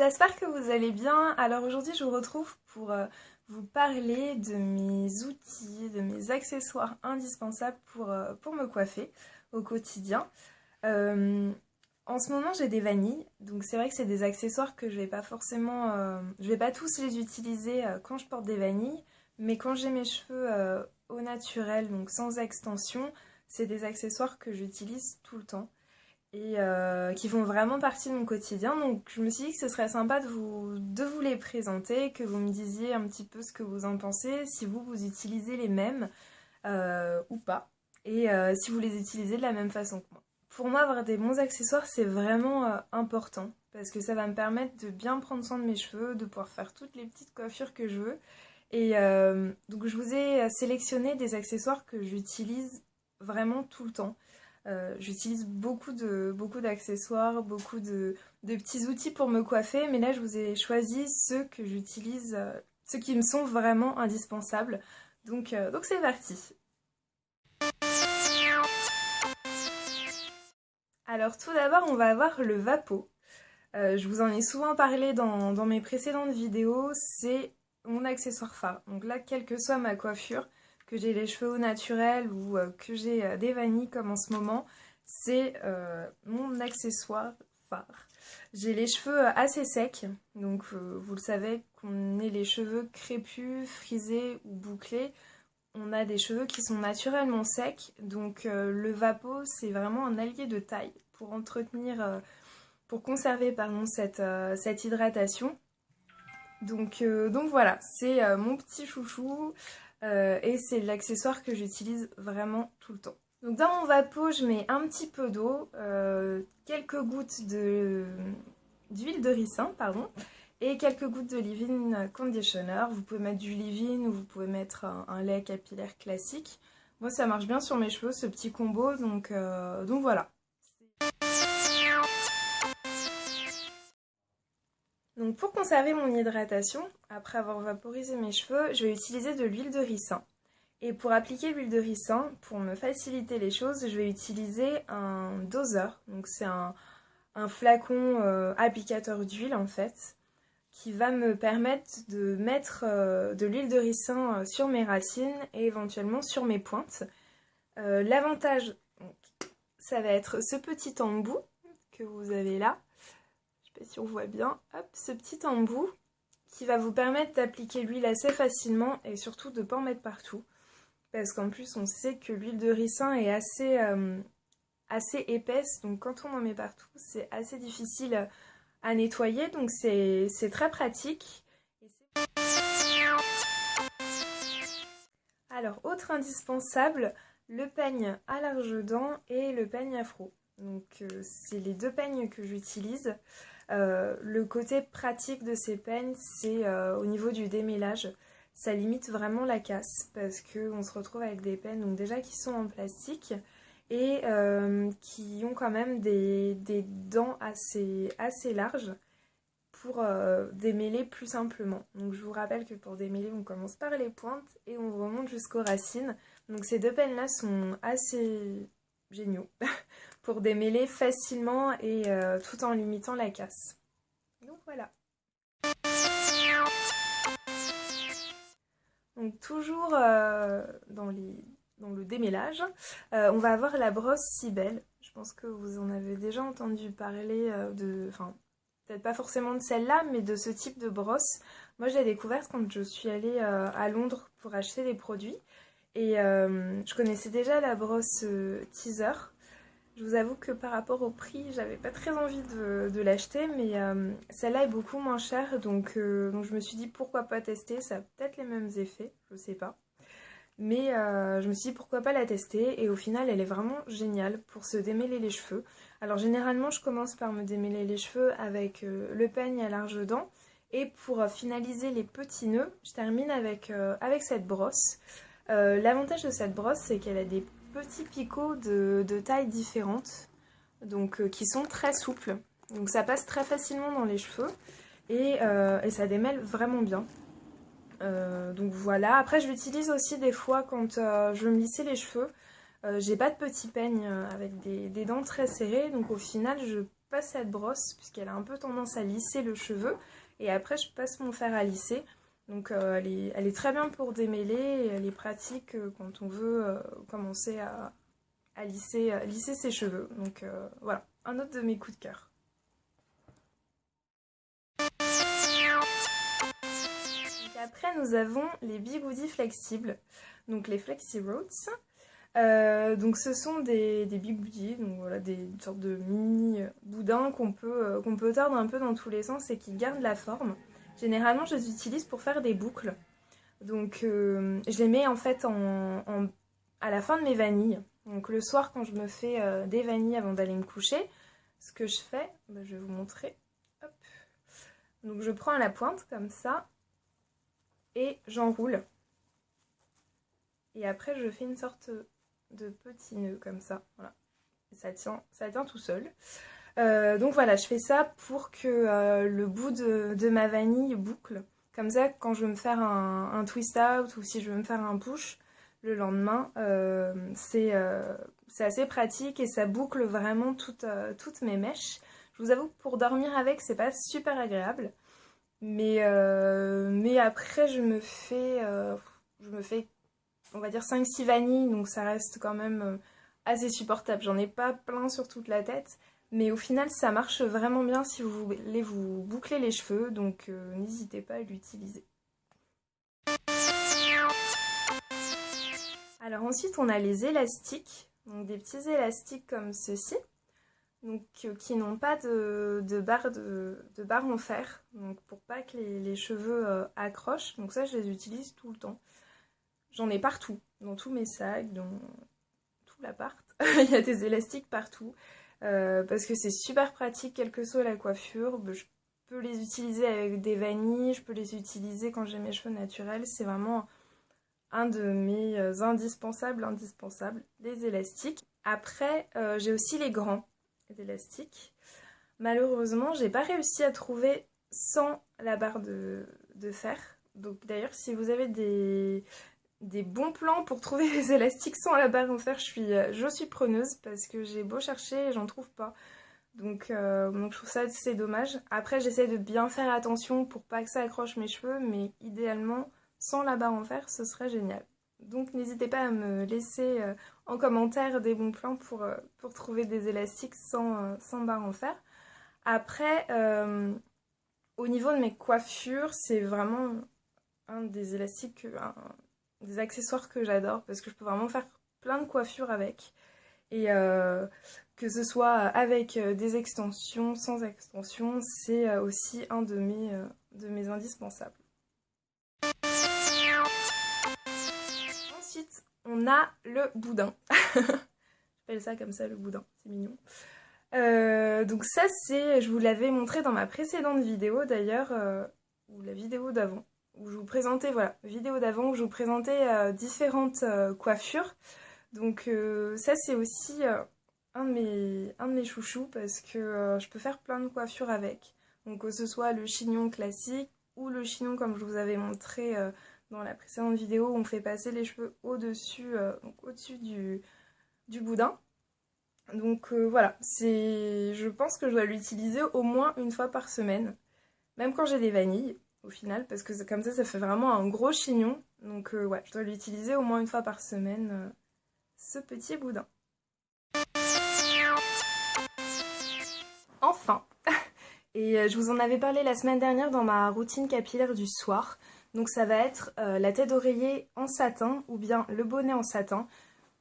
j'espère que vous allez bien. Alors aujourd'hui je vous retrouve pour vous parler de mes outils, de mes accessoires indispensables pour me coiffer au quotidien. Euh, En ce moment j'ai des vanilles, donc c'est vrai que c'est des accessoires que je vais pas forcément, je vais pas tous les utiliser quand je porte des vanilles, mais quand j'ai mes cheveux au naturel, donc sans extension, c'est des accessoires que j'utilise tout le temps et qui font vraiment partie de mon quotidien. Donc je me suis dit que ce serait sympa de vous les présenter, que vous me disiez un petit peu ce que vous en pensez, si vous utilisez les mêmes ou pas, et si vous les utilisez de la même façon que moi. Pour moi, avoir des bons accessoires, c'est vraiment important, parce que ça va me permettre de bien prendre soin de mes cheveux, de pouvoir faire toutes les petites coiffures que je veux. Et donc je vous ai sélectionné des accessoires que j'utilise vraiment tout le temps. J'utilise beaucoup d'accessoires, de petits outils pour me coiffer, mais là je vous ai choisi ceux que j'utilise, ceux qui me sont vraiment indispensables. Donc c'est parti. Alors tout d'abord on va avoir le Vapeau. Je vous en ai souvent parlé dans mes précédentes vidéos, c'est mon accessoire phare. Donc là, quelle que soit ma coiffure, que j'ai les cheveux au naturel ou que j'ai des vanilles comme en ce moment, c'est mon accessoire phare. J'ai les cheveux assez secs, donc vous le savez, qu'on ait les cheveux crépus, frisés ou bouclés, on a des cheveux qui sont naturellement secs, donc le Vapeau c'est vraiment un allié de taille pour entretenir pour conserver pardon, cette hydratation. Donc voilà, c'est mon petit chouchou et c'est l'accessoire que j'utilise vraiment tout le temps. Donc dans mon Vapeau, je mets un petit peu d'eau, quelques gouttes d'huile de ricin, pardon, et quelques gouttes de leave-in conditioner. Vous pouvez mettre du leave-in ou vous pouvez mettre un lait capillaire classique. Moi ça marche bien sur mes cheveux, ce petit combo, donc voilà. Donc pour conserver mon hydratation, après avoir vaporisé mes cheveux, je vais utiliser de l'huile de ricin. Et pour appliquer l'huile de ricin, pour me faciliter les choses, je vais utiliser un doseur. Donc c'est un flacon applicateur d'huile en fait, qui va me permettre de mettre de l'huile de ricin sur mes racines et éventuellement sur mes pointes. L'avantage, ça va être ce petit embout que vous avez là. Je sais pas si on voit bien, hop, ce petit embout qui va vous permettre d'appliquer l'huile assez facilement et surtout de ne pas en mettre partout. Parce qu'en plus, on sait que l'huile de ricin est assez épaisse, donc quand on en met partout, c'est assez difficile à nettoyer, donc c'est très pratique. Alors, autre indispensable, le peigne à larges dents et le peigne afro. Donc, c'est les deux peignes que j'utilise. Le côté pratique de ces peignes, c'est au niveau du démêlage. Ça limite vraiment la casse parce qu'on se retrouve avec des peignes donc déjà qui sont en plastique et qui ont quand même des dents assez larges pour démêler plus simplement. Donc je vous rappelle que pour démêler, on commence par les pointes et on remonte jusqu'aux racines. Donc ces deux peignes-là sont assez géniaux pour démêler facilement et tout en limitant la casse. Donc voilà. Donc toujours dans le démêlage, on va avoir la brosse Cybelle. Je pense que vous en avez déjà entendu parler enfin peut-être pas forcément de celle-là, mais de ce type de brosse. Moi je l'ai découverte quand je suis allée à Londres pour acheter des produits. Et je connaissais déjà la brosse Teaser. Je vous avoue que par rapport au prix, j'avais pas très envie de l'acheter, mais celle-là est beaucoup moins chère, donc je me suis dit pourquoi pas tester, ça a peut-être les mêmes effets, je sais pas. Mais je me suis dit pourquoi pas la tester, et au final elle est vraiment géniale pour se démêler les cheveux. Alors généralement je commence par me démêler les cheveux avec le peigne à larges dents, et pour finaliser les petits nœuds, je termine avec cette brosse. L'avantage de cette brosse, c'est qu'elle a des petits picots de tailles différentes, donc qui sont très souples. Donc ça passe très facilement dans les cheveux et ça démêle vraiment bien. Donc voilà, après je l'utilise aussi des fois quand je veux me lisser les cheveux. J'ai pas de petits peignes avec des dents très serrées, donc au final je passe cette brosse puisqu'elle a un peu tendance à lisser le cheveu. Et après, je passe mon fer à lisser. Donc elle est très bien pour démêler et elle est pratique quand on veut commencer à lisser ses cheveux. Donc voilà, un autre de mes coups de cœur. Donc après, nous avons les bigoudis flexibles, donc les Flexi Roots. Donc ce sont des bigoudis, donc voilà, des sortes de mini boudins qu'on peut tordre un peu dans tous les sens et qui gardent la forme. Généralement, je les utilise pour faire des boucles. Donc je les mets en fait à la fin de mes vanilles. Donc le soir quand je me fais des vanilles avant d'aller me coucher, ce que je fais, je vais vous montrer. Hop. Donc je prends à la pointe comme ça et j'enroule. Et après je fais une sorte de petit nœud comme ça. Voilà. Et ça tient tout seul. Donc voilà, je fais ça pour que le bout de ma vanille boucle. Comme ça, quand je veux me faire un twist out ou si je veux me faire un push le lendemain, c'est assez pratique et ça boucle vraiment toutes mes mèches. Je vous avoue que pour dormir avec, c'est pas super agréable. Mais après, je me fais, on va dire 5-6 vanilles, donc ça reste quand même assez supportable. J'en ai pas plein sur toute la tête. Mais au final, ça marche vraiment bien si vous voulez vous boucler les cheveux, donc n'hésitez pas à l'utiliser. Alors ensuite, on a les élastiques, donc des petits élastiques comme ceci, donc qui n'ont pas de barre en fer, donc pour pas que les cheveux accrochent. Donc ça, je les utilise tout le temps. J'en ai partout, dans tous mes sacs, dans tout l'appart. Il y a des élastiques partout. Parce que c'est super pratique quelle que soit la coiffure. Je peux les utiliser avec des vanilles, je peux les utiliser quand j'ai mes cheveux naturels. C'est vraiment un de mes indispensables, les élastiques. Après, j'ai aussi les grands élastiques. Malheureusement, j'ai pas réussi à trouver sans la barre de fer. Donc d'ailleurs, si vous avez des bons plans pour trouver les élastiques sans la barre en fer, je suis preneuse parce que j'ai beau chercher et j'en trouve pas. Donc je trouve ça assez dommage. Après, j'essaie de bien faire attention pour pas que ça accroche mes cheveux, mais idéalement, sans la barre en fer, ce serait génial. Donc n'hésitez pas à me laisser en commentaire des bons plans pour trouver des élastiques sans barre en fer. Après, au niveau de mes coiffures, c'est vraiment un des élastiques, des accessoires que j'adore parce que je peux vraiment faire plein de coiffures avec. Et que ce soit avec des extensions, sans extensions, c'est aussi un de mes indispensables. Ensuite, on a le boudin. J'appelle ça comme ça, le boudin, c'est mignon. Donc ça, je vous l'avais montré dans ma précédente vidéo d'ailleurs, ou la vidéo d'avant, où je vous présentais, voilà, vidéo d'avant où je vous présentais différentes coiffures. Donc ça c'est aussi un de mes chouchous parce que je peux faire plein de coiffures avec. Donc que ce soit le chignon classique ou le chignon comme je vous avais montré dans la précédente vidéo où on fait passer les cheveux au-dessus du boudin. Donc voilà, je pense que je dois l'utiliser au moins une fois par semaine, même quand j'ai des vanilles au final, parce que comme ça fait vraiment un gros chignon. Donc ouais, je dois l'utiliser au moins une fois par semaine, ce petit boudin. Enfin, et je vous en avais parlé la semaine dernière dans ma routine capillaire du soir, donc ça va être la tête d'oreiller en satin ou bien le bonnet en satin,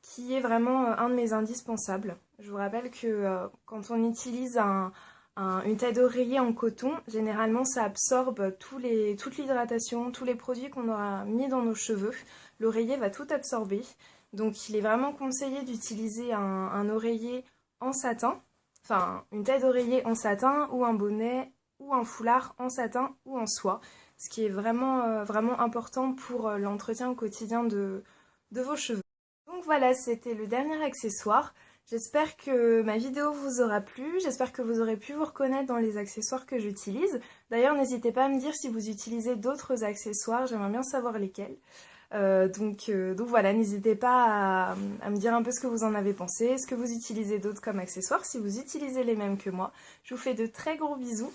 qui est vraiment un de mes indispensables. Je vous rappelle que quand on utilise une tête d'oreiller en coton, généralement ça absorbe toute l'hydratation, tous les produits qu'on aura mis dans nos cheveux. L'oreiller va tout absorber. Donc il est vraiment conseillé d'utiliser un oreiller en satin, enfin une tête d'oreiller en satin ou un bonnet ou un foulard en satin ou en soie. Ce qui est vraiment, vraiment important pour l'entretien au quotidien de vos cheveux. Donc voilà, c'était le dernier accessoire. J'espère que ma vidéo vous aura plu, j'espère que vous aurez pu vous reconnaître dans les accessoires que j'utilise. D'ailleurs, n'hésitez pas à me dire si vous utilisez d'autres accessoires, j'aimerais bien savoir lesquels. Donc voilà, n'hésitez pas à me dire un peu ce que vous en avez pensé, ce que vous utilisez d'autres comme accessoires, si vous utilisez les mêmes que moi. Je vous fais de très gros bisous